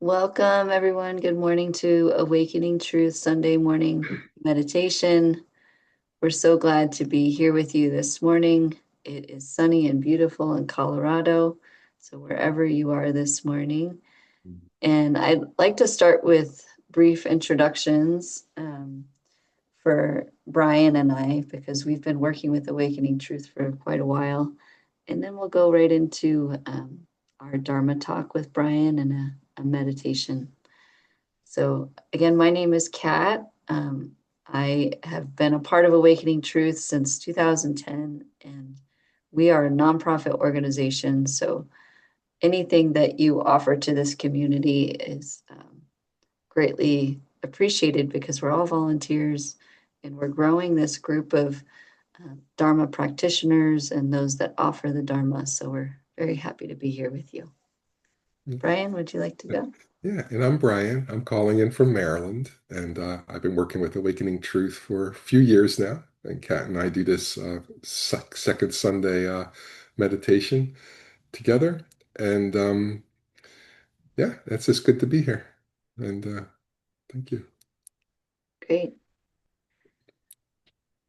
Welcome, everyone. Good morning to Awakening Truth Sunday morning meditation. We're so glad to be here with you this morning. It is sunny and beautiful in Colorado, so wherever you are this morning. And I'd like to start with brief introductions for Brian and I, because we've been working with Awakening Truth for quite a while. And then we'll go right into our Dharma talk with Brian and a meditation. So again, my name is Kat. I have been a part of Awakening Truth since 2010, and we are a nonprofit organization. So anything that you offer to this community is greatly appreciated because we're all volunteers and we're growing this group of Dharma practitioners and those that offer the Dharma. So we're very happy to be here with you. Brian, would you like to go? Yeah, and I'm Brian. I'm calling in from Maryland, and I've been working with Awakening Truth for a few years now. And Kat and I do this second Sunday meditation together. And yeah, it's just good to be here. And thank you. Great.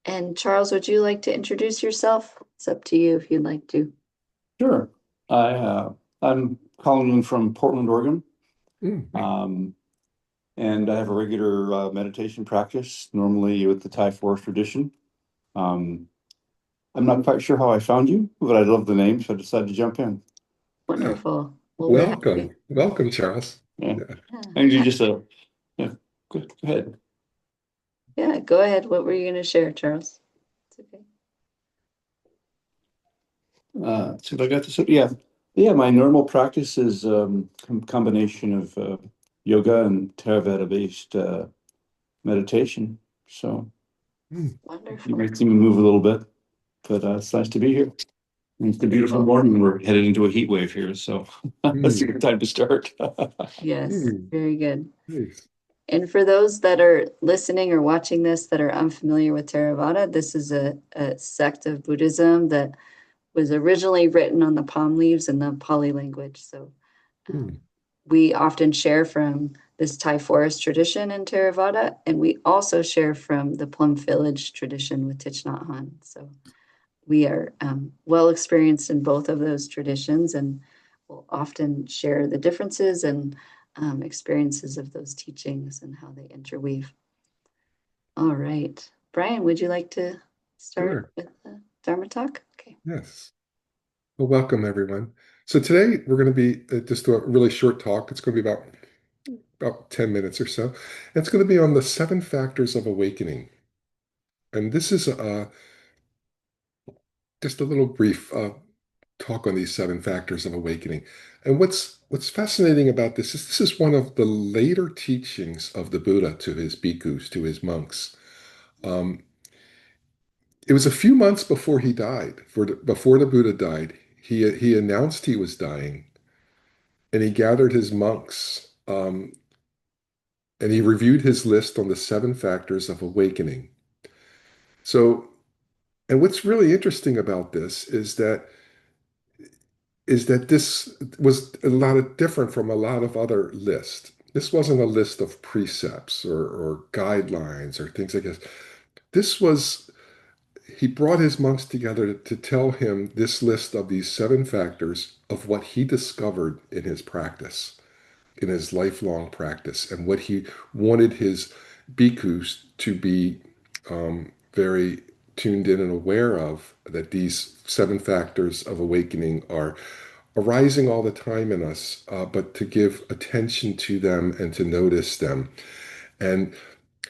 And Charles, would you like to introduce yourself? It's up to you if you'd like to. Sure. I'm calling in from Portland, Oregon, Mm. um, and I have a regular meditation practice, normally with the Thai forest tradition. Um, I'm not quite sure how I found you, but I love the name, so I decided to jump in. Ah, Wonderful. Well, we're happy. welcome. Welcome, Charles. Yeah, Yeah. and you Yeah, just yeah, go ahead. yeah, go ahead. What were you going to share, Charles? It's okay. See if I got this. Yeah. My normal practice is combination of yoga and Theravada based meditation. So Mm. you Wonderful. might see me move a little bit, but it's nice to be here. It's a beautiful Well, morning. We're headed into a heat wave here, so that's a Mm. good time to start. yes, Mm. very good. Nice. And for those that are listening or watching this that are unfamiliar with Theravada, this is a sect of Buddhism that was originally written on the palm leaves in the Pali language. So Mm. we often share from this Thai forest tradition in Theravada, and we also share from the Plum Village tradition with Thich Nhat Hanh. So we are well experienced in both of those traditions, and will often share the differences and experiences of those teachings and how they interweave. All right. Brian, would you like to start Sure. with the Dharma talk? Okay. Yes. Well, welcome everyone. So today we're going to be just a really short talk. It's going to be about 10 minutes or so. And it's going to be on the seven factors of awakening. And this is just a little brief talk on these seven factors of awakening. And what's fascinating about this is one of the later teachings of the Buddha to his bhikkhus, to his monks. Um, it was a few months before he died, before the Buddha died. He announced he was dying, and he gathered his monks, and he reviewed his list on the seven factors of awakening. So, and what's really interesting about this is that this was a lot of different from a lot of other lists. This wasn't a list of precepts or guidelines or things like this. This was, he brought his monks together to tell him this list of these seven factors of what he discovered in his practice, in his lifelong practice, and what he wanted his bhikkhus to be very tuned in and aware of, that these seven factors of awakening are arising all the time in us, but to give attention to them and to notice them. And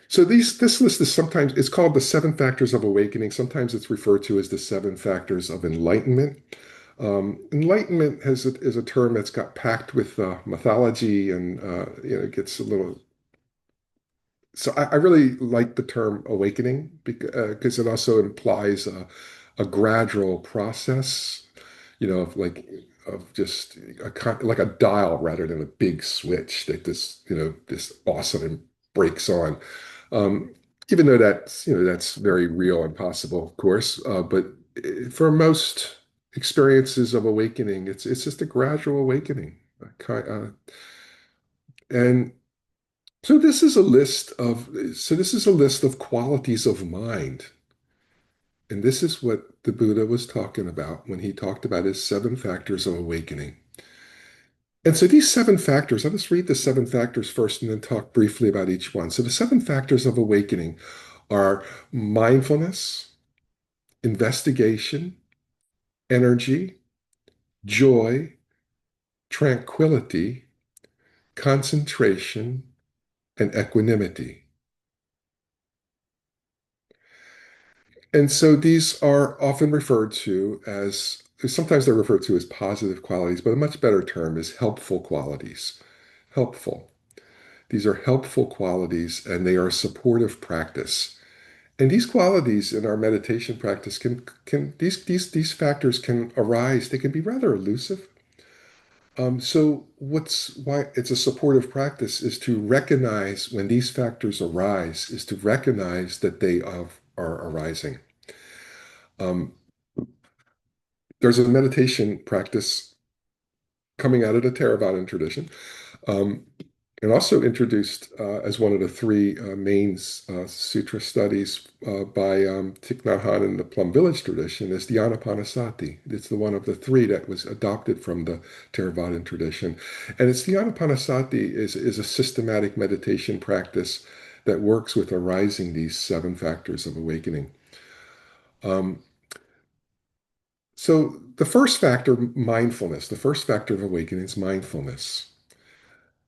so this list is sometimes it's called the seven factors of awakening. Sometimes it's referred to as the seven factors of enlightenment. Enlightenment is a term that's got packed with mythology, and it gets a little. So I really like the term awakening because it also implies a gradual process, of just like a dial rather than a big switch that this awesome and breaks on. Um, Even though that's very real and possible, of course, but for most experiences of awakening, it's just a gradual awakening, And so this is a list of qualities of mind. And this is what the Buddha was talking about when he talked about his seven factors of awakening. And so these seven factors, I'll just read the seven factors first and then talk briefly about each one. So the seven factors of awakening are mindfulness, investigation, energy, joy, tranquility, concentration, and equanimity. And so these are often referred to as, sometimes they're referred to as positive qualities, but a much better term is helpful qualities. Helpful. These are helpful qualities and they are supportive practice. And these qualities in our meditation practice can these factors can arise. They can be rather elusive. So what's why it's a supportive practice is to recognize when these factors arise, is to recognize that are arising. Um, there's a meditation practice coming out of the Theravadan tradition, um, and also introduced as one of the three main sutra studies by Thich Nhat Hanh in the Plum Village tradition is the Anapanasati. It's the one of the three that was adopted from the Theravadan tradition. And it's the Anapanasati is a systematic meditation practice that works with arising these seven factors of awakening. Um, So the first factor, mindfulness, the first factor of awakening is mindfulness.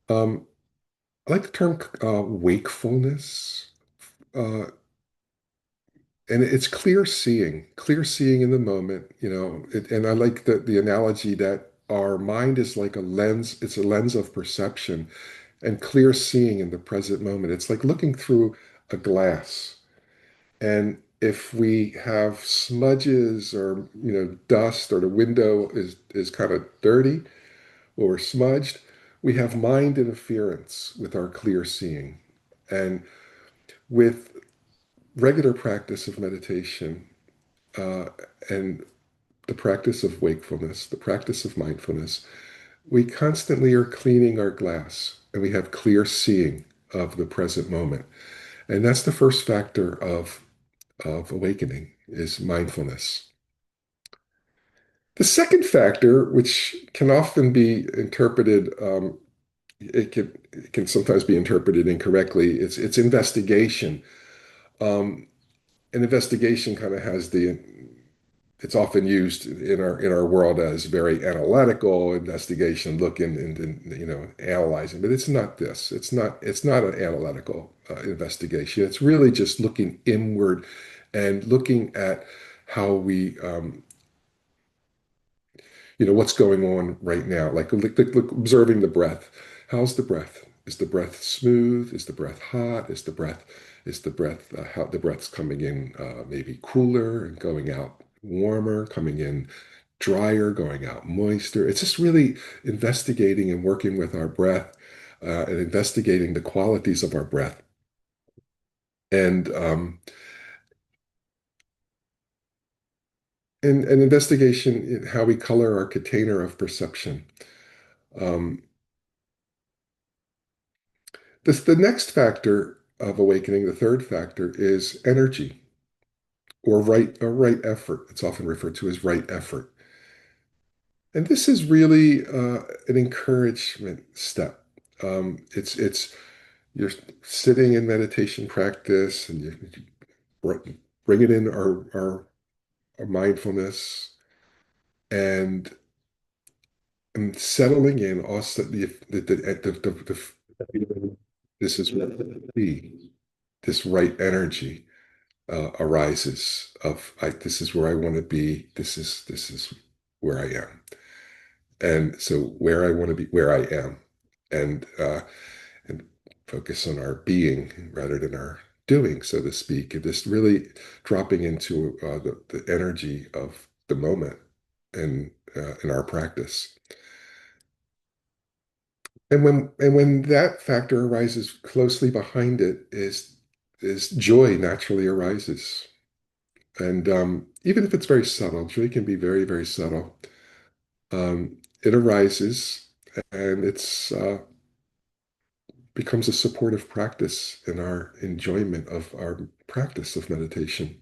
Um, I like the term wakefulness, uh, and it's clear seeing in the moment. And I like the analogy that our mind is like a lens. It's a lens of perception, and clear seeing in the present moment. It's like looking through a glass. And if we have smudges or dust or the window is kind of dirty or smudged, we have mind interference with our clear seeing. And with regular practice of meditation uh, and the practice of wakefulness, the practice of mindfulness, we constantly are cleaning our glass and we have clear seeing of the present moment. And that's the first factor of awakening is mindfulness. The second factor, which can often be interpreted, it can sometimes be interpreted incorrectly. It's investigation. Um, an investigation kind of has it's often used in our world as very analytical investigation, looking and analyzing. But it's not this. It's not an analytical investigation. It's really just looking inward and looking at how we what's going on right now, like observing the breath. How's the breath? Is the breath smooth? Is the breath hot? Is the breath how the breath's coming in maybe cooler and going out warmer, coming in drier, going out moister? It's just really investigating and working with our breath and investigating the qualities of our breath and an investigation in how we color our container of perception. um, the next factor of awakening, the third factor, is energy or right effort. It's often referred to as right effort. And this is really an encouragement step. It's you're sitting in meditation practice and you bring it in our mindfulness and, and settling in also this is this right energy arises this is where I want to be. This is where I am. And so where I want to be, where I am, and focus on our being rather than our doing, so to speak, and just really dropping into the energy of the moment and in our practice. And when that factor arises, closely behind it is joy naturally arises. And even if it's very subtle, joy can be very, very subtle. It arises, and becomes a supportive practice in our enjoyment of our practice of meditation.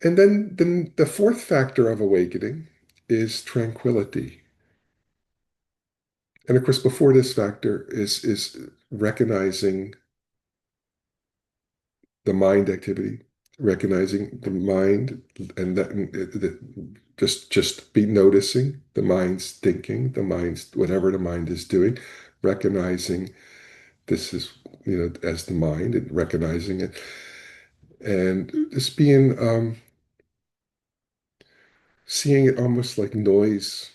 And then the fourth factor of awakening is tranquility. And of course, before this factor is recognizing the mind activity, recognizing the mind, and that just be noticing the mind's thinking, the mind's whatever the mind is doing, recognizing this is as the mind and recognizing it, and just being seeing it almost like noise,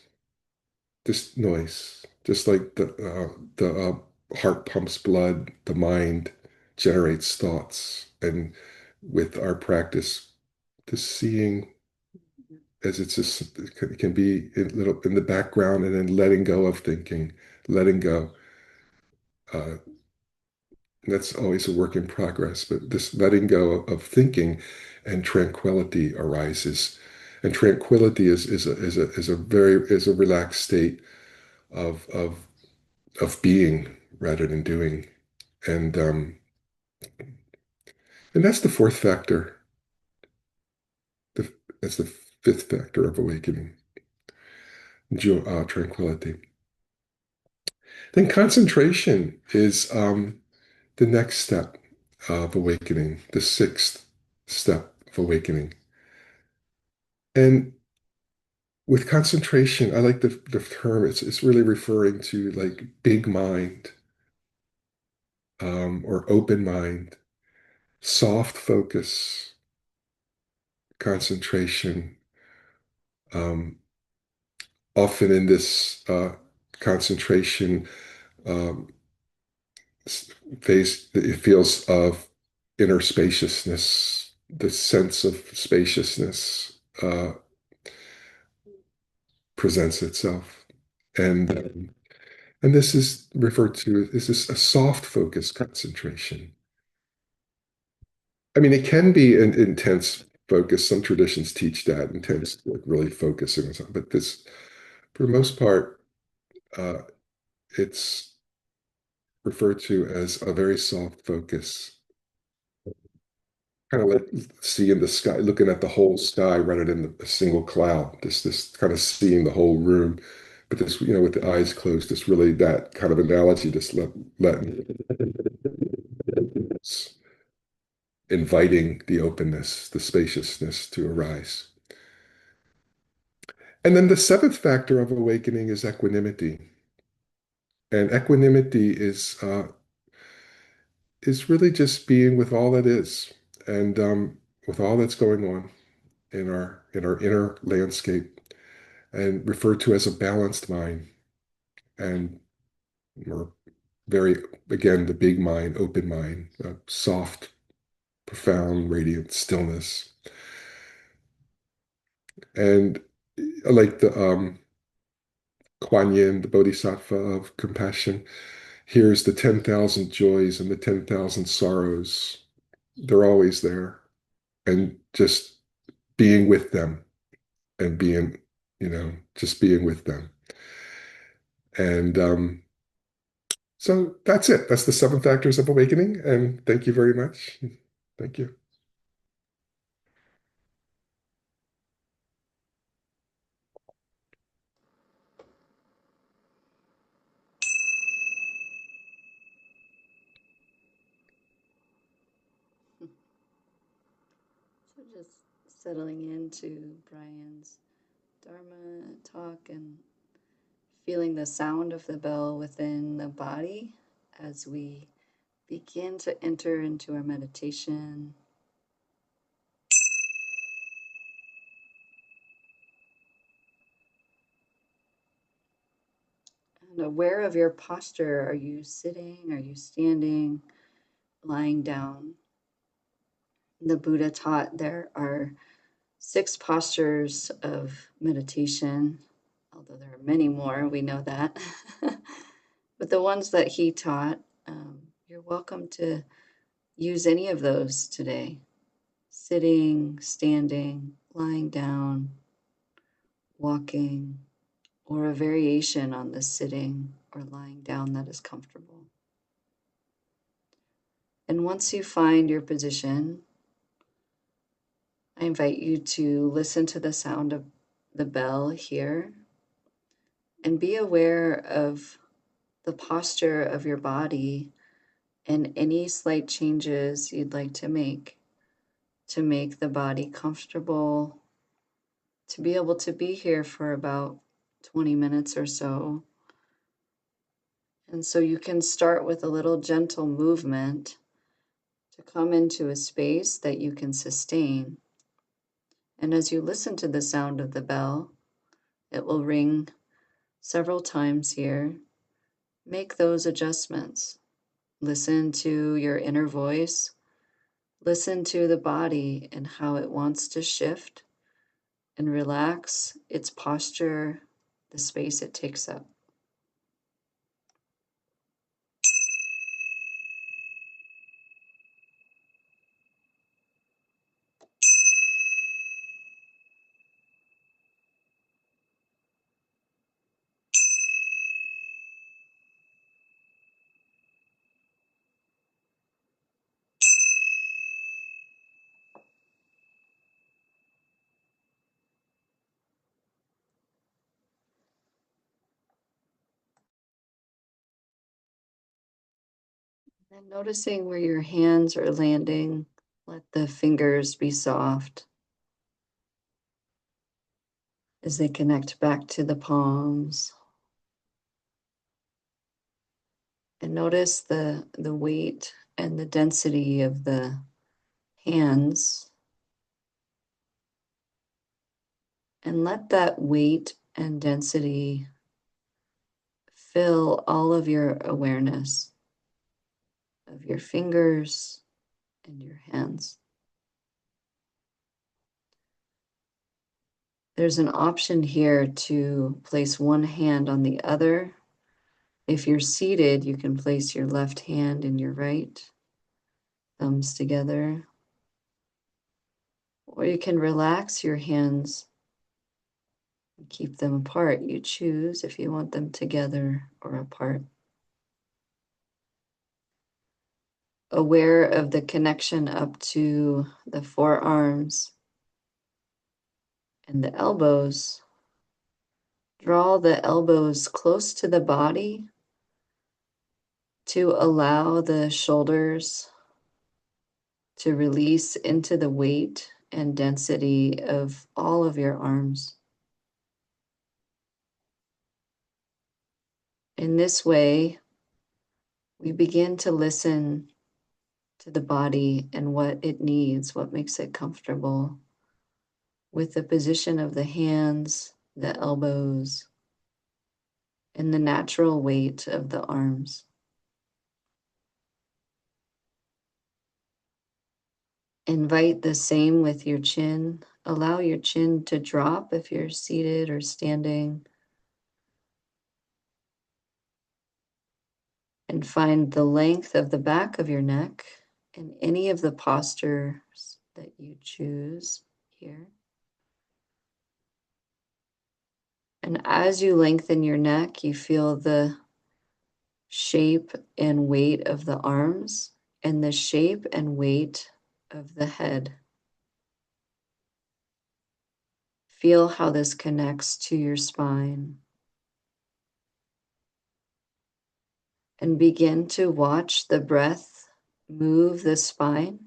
just noise, just like the heart pumps blood, the mind generates thoughts, and with our practice, just seeing as it's just it can be a little in the background, and then letting go of thinking, letting go. Uh, that's always a work in progress, but this letting go of thinking and tranquility arises. And tranquility is a relaxed state of of of being rather than doing. And and that's the fourth factor. The, that's the fifth factor of awakening, tranquility. Then concentration is the next step of awakening, the sixth step of awakening. And with concentration, I like the term, it's really referring to like big mind, or open mind, soft focus, concentration. Um, Often in this concentration um, phase, it feels of inner spaciousness, the sense of spaciousness presents itself. And this is referred to, this is a soft focus concentration. I mean, it can be an intense focus. Some traditions teach that intense, like really focusing on something. But this, for the most part, uh, it's referred to as a very soft focus, kind of like seeing the sky, looking at the whole sky rather than a single cloud. This kind of seeing the whole room. But this, with the eyes closed, it's really that kind of analogy. Just letting, inviting the openness, the spaciousness to arise. And then the seventh factor of awakening is equanimity. And equanimity is really just being with all that is, and with all that's going on in our inner landscape, and referred to as a balanced mind, and or very again the big mind, open mind, soft, profound, radiant stillness. And like the Kuan Yin, the Bodhisattva of compassion, here's the 10,000 joys and the 10,000 sorrows. They're always there. And just being with them and being, just being with them. And so that's it. That's the seven factors of awakening. And thank you very much. Thank you. So just settling into Brian's Dharma talk and feeling the sound of the bell within the body as we begin to enter into our meditation. And aware of your posture. Are you sitting? Are you standing? Lying down? The Buddha taught there are 6 postures of meditation, although there are many more, we know that. But the ones that he taught, you're welcome to use any of those today. Sitting, standing, lying down, walking, or a variation on the sitting or lying down that is comfortable. And once you find your position, I invite you to listen to the sound of the bell here and be aware of the posture of your body and any slight changes you'd like to make the body comfortable, to be able to be here for about 20 minutes or so. And so you can start with a little gentle movement to come into a space that you can sustain. And as you listen to the sound of the bell, it will ring several times here. Make those adjustments. Listen to your inner voice. Listen to the body and how it wants to shift and relax its posture, the space it takes up. And noticing where your hands are landing, let the fingers be soft as they connect back to the palms. And notice the weight and the density of the hands. And let that weight and density fill all of your awareness of your fingers and your hands. There's an option here to place one hand on the other. If you're seated, you can place your left hand in your right, thumbs together. Or you can relax your hands and keep them apart. You choose if you want them together or apart. Aware of the connection up to the forearms and the elbows. Draw the elbows close to the body to allow the shoulders to release into the weight and density of all of your arms. In this way, we begin to listen to the body and what it needs, what makes it comfortable, with the position of the hands, the elbows, and the natural weight of the arms. Invite the same with your chin. Allow your chin to drop if you're seated or standing. And find the length of the back of your neck in any of the postures that you choose here. And as you lengthen your neck, you feel the shape and weight of the arms and the shape and weight of the head. Feel how this connects to your spine. And begin to watch the breath move the spine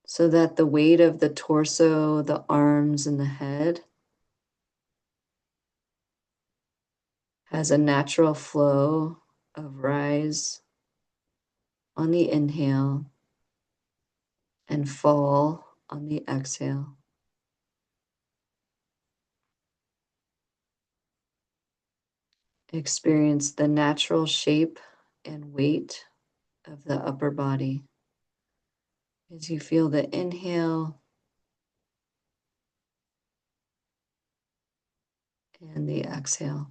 so that the weight of the torso, the arms, and the head has a natural flow of rise on the inhale and fall on the exhale. Experience the natural shape and weight of the upper body as you feel the inhale and the exhale.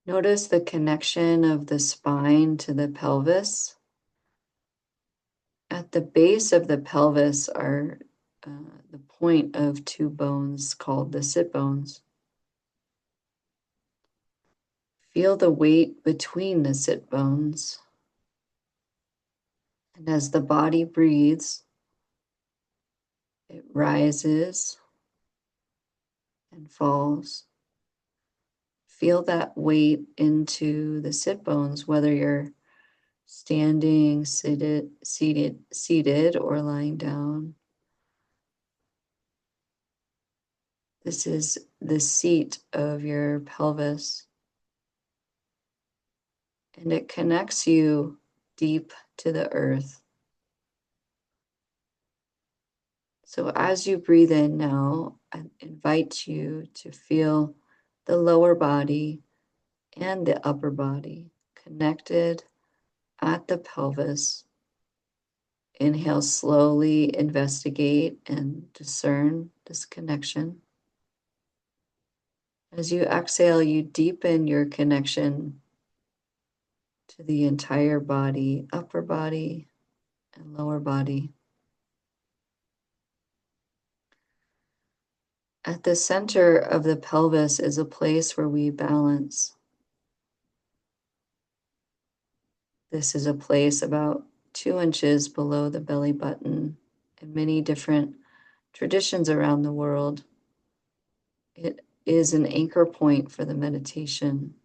Notice the connection of the spine to the pelvis. At the base of the pelvis are the point of two bones called the sit bones. Feel the weight between the sit bones. And as the body breathes, it rises and falls. Feel that weight into the sit bones, whether you're standing, seated, or lying down. This is the seat of your pelvis, and it connects you deep to the earth. So as you breathe in now, I invite you to feel the lower body and the upper body connected at the pelvis. Inhale slowly, investigate and discern this connection. As you exhale, you deepen your connection to the entire body, upper body and lower body. At the center of the pelvis is a place where we balance. This is a place about 2 inches below the belly button. In many different traditions around the world, it is an anchor point for the meditation.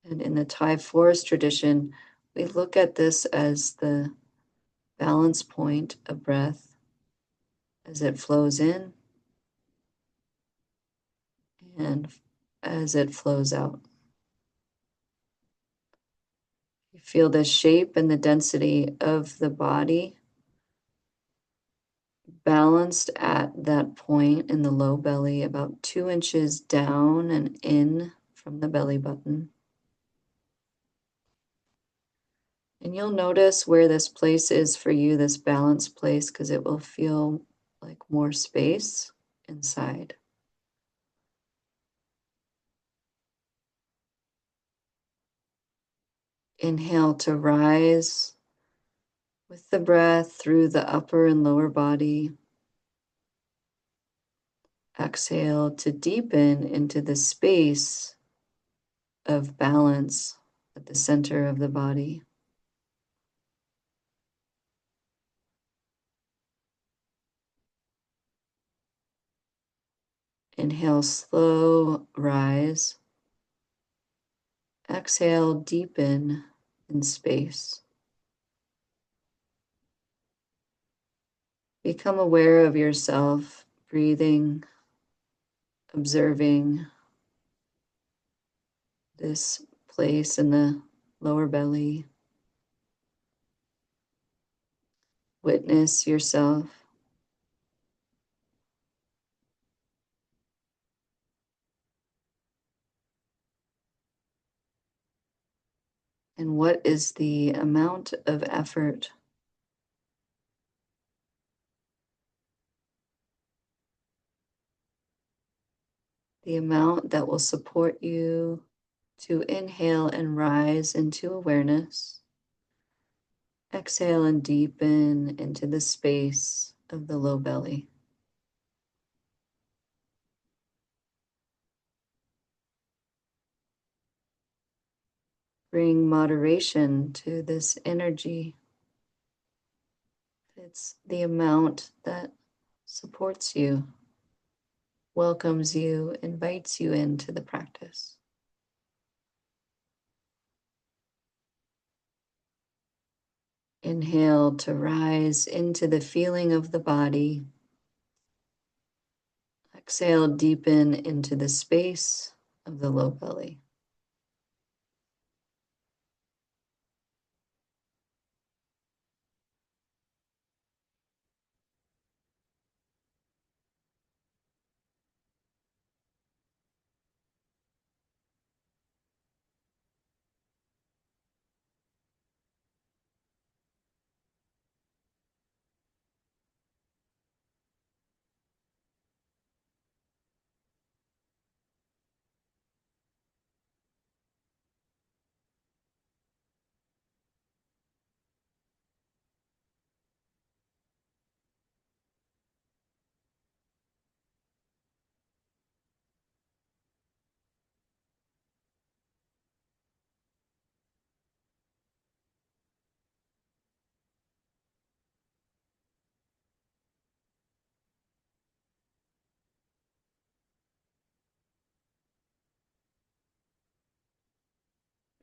And in the Thai forest tradition, we look at this as the balance point of breath as it flows in and as it flows out. You feel the shape and the density of the body balanced at that point in the low belly, about 2 inches down and in from the belly button. And you'll notice where this place is for you, this balance place, because it will feel like more space inside. Inhale to rise with the breath through the upper and lower body. Exhale to deepen into the space of balance at the center of the body. Inhale, slow rise. Exhale, deepen in space. Become aware of yourself, breathing, observing this place in the lower belly. Witness yourself. And what is the amount of effort the amount that will support you to inhale and rise into awareness. Exhale and deepen into the space of the low belly. Bring moderation to this energy. It's the amount that supports you, welcomes you, invites you into the practice. Inhale to rise into the feeling of the body. Exhale, deepen into the space of the low belly.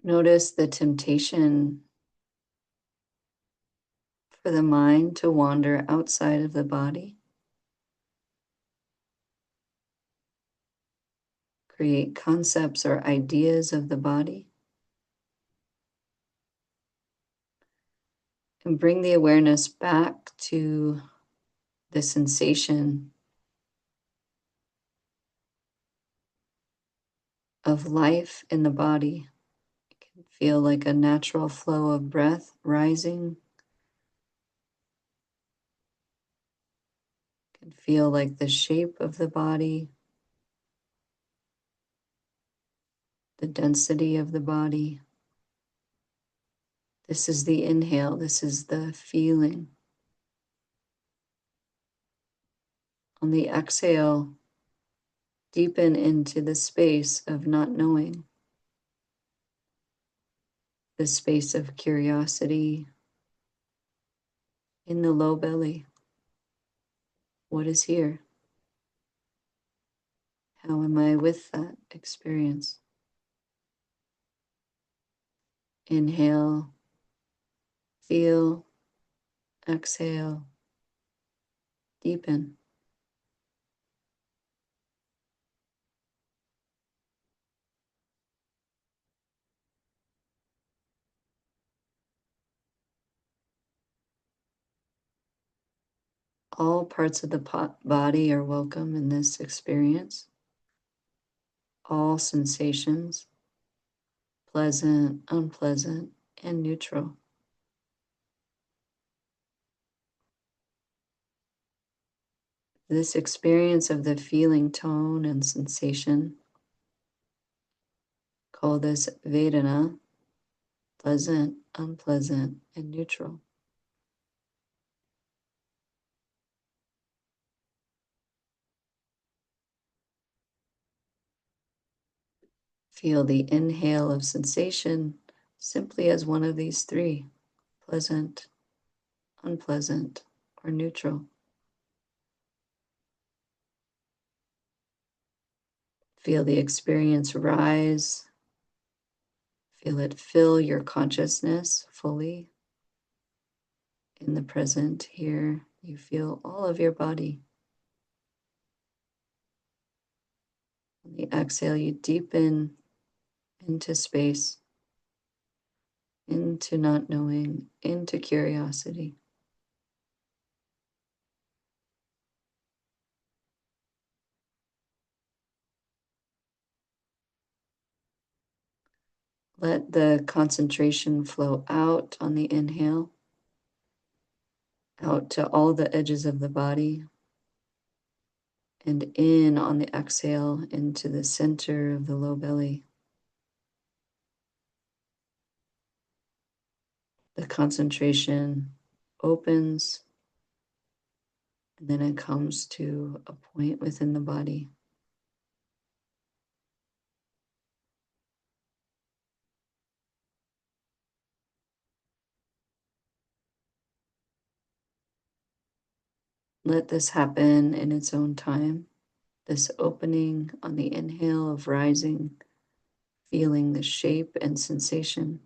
Notice the temptation for the mind to wander outside of the body, create concepts or ideas of the body, and bring the awareness back to the sensation of life in the body. It can feel like a natural flow of breath rising. It can feel like the shape of the body, the density of the body. This is the inhale, this is the feeling. On the exhale, deepen into the space of not knowing, the space of curiosity in the low belly. What is here? How am I with that experience? Inhale, feel, exhale, deepen. All parts of the body are welcome in this experience. All sensations, pleasant, unpleasant, and neutral. This experience of the feeling, tone, and sensation, call this Vedana, pleasant, unpleasant, and neutral. Feel the inhale of sensation simply as one of these three, pleasant, unpleasant, or neutral. Feel the experience rise. Feel it fill your consciousness fully. In the present here, you feel all of your body. On the exhale, you deepen into space, into not knowing, into curiosity. Let the concentration flow out on the inhale, out to all the edges of the body, and in on the exhale into the center of the low belly. The concentration opens, and then it comes to a point within the body. Let this happen in its own time. This opening on the inhale of rising, feeling the shape and sensation.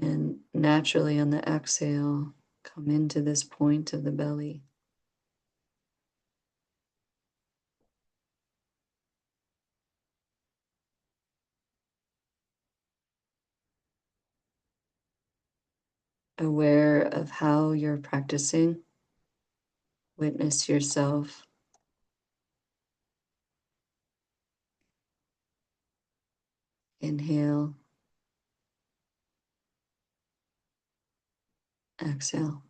And naturally on the exhale, come into this point of the belly. Aware of how you're practicing. Witness yourself. Inhale, exhale.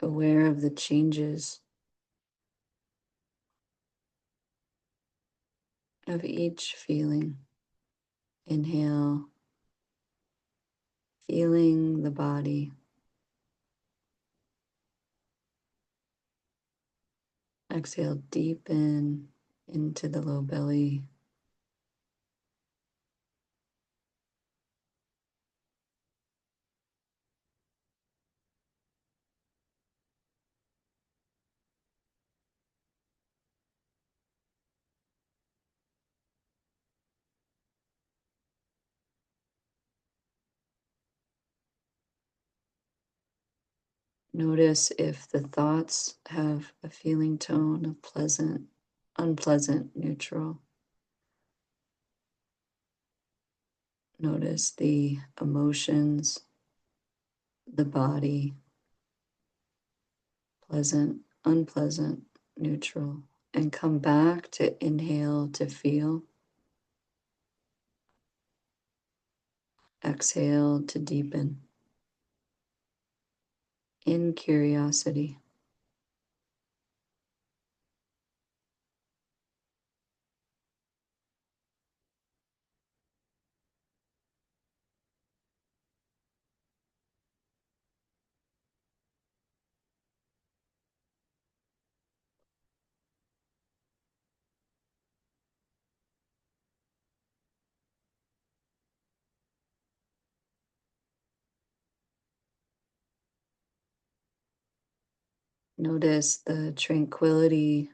aware of the changes of each feeling. Inhale, feeling the body. Exhale, deepen into the low belly. Notice if the thoughts have a feeling tone of pleasant, unpleasant, neutral. Notice the emotions, the body, pleasant, unpleasant, neutral, and come back to inhale to feel. Exhale to deepen in curiosity. Notice the tranquility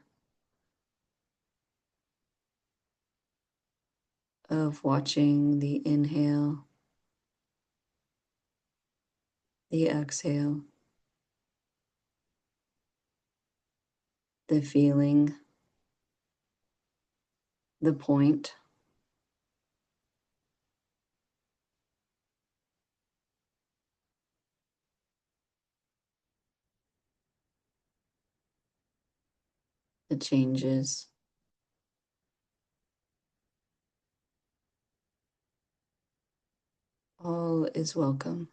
of watching the inhale, the exhale, the feeling, the point. The changes. All is welcome.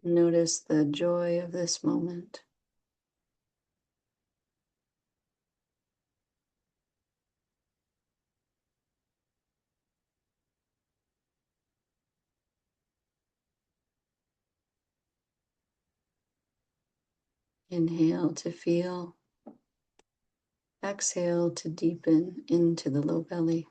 Notice the joy of this moment. Inhale to feel. Exhale to deepen into the low belly.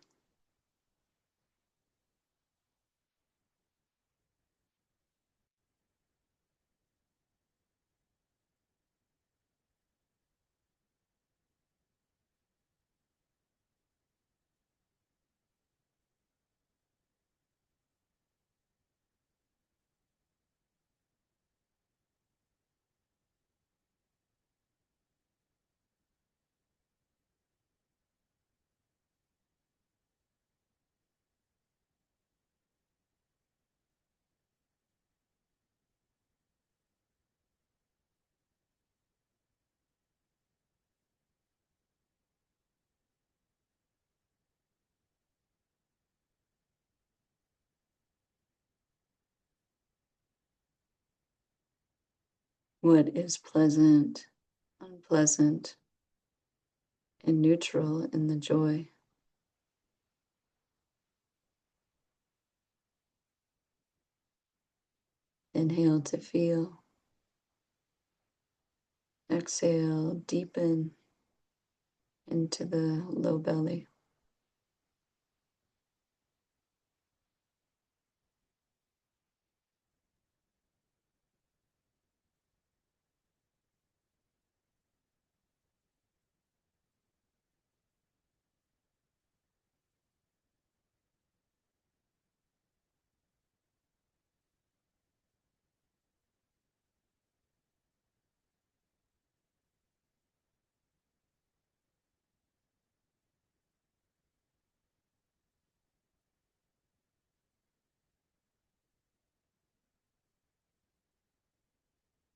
What is pleasant, unpleasant, and neutral in the joy. Inhale to feel. Exhale, deepen into the low belly.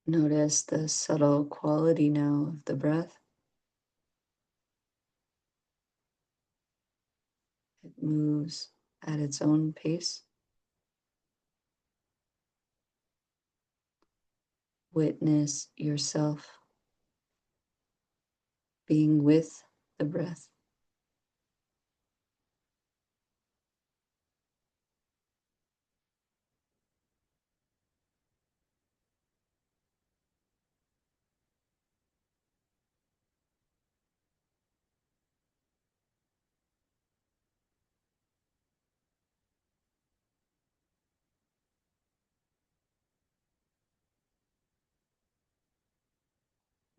Notice the subtle quality now of the breath. It moves at its own pace. Witness yourself being with the breath.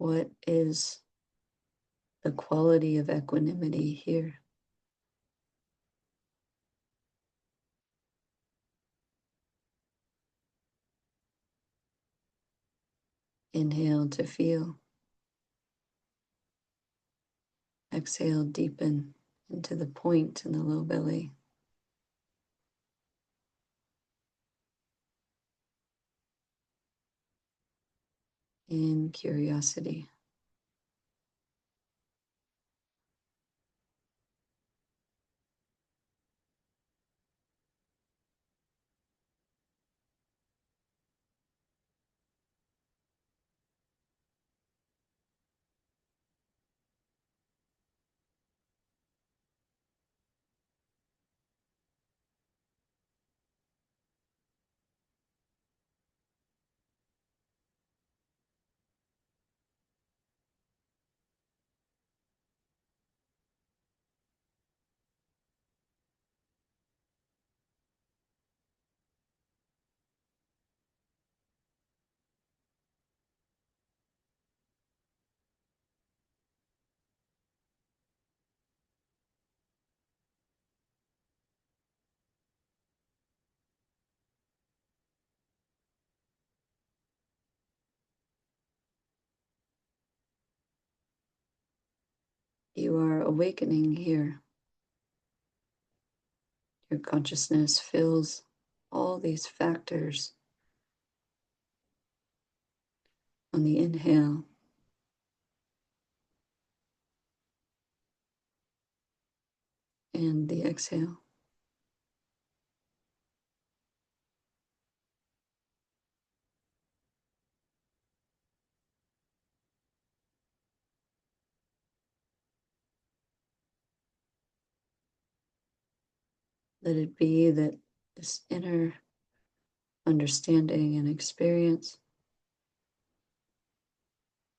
What is the quality of equanimity here? Inhale to feel. Exhale, deepen into the point in the low belly. In curiosity. You are awakening here. Your consciousness fills all these factors on the inhale and the exhale. Let it be that this inner understanding and experience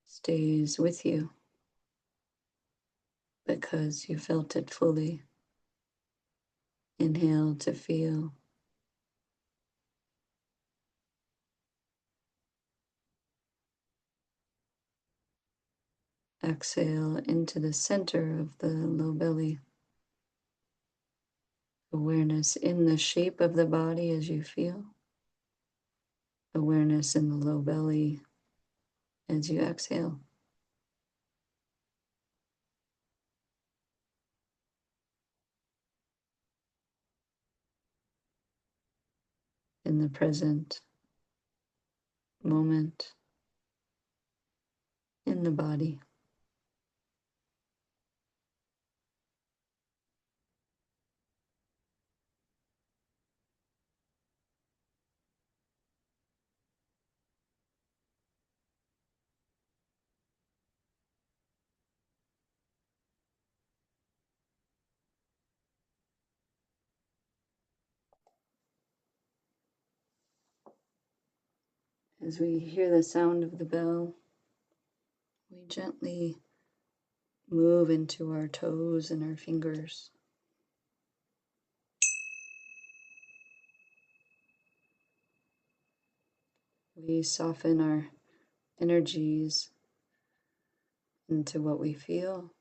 stays with you because you felt it fully. Inhale to feel. Exhale into the center of the low belly. Awareness in the shape of the body as you feel. Awareness in the low belly as you exhale. In the present moment, in the body. As we hear the sound of the bell, we gently move into our toes and our fingers. We soften our energies into what we feel.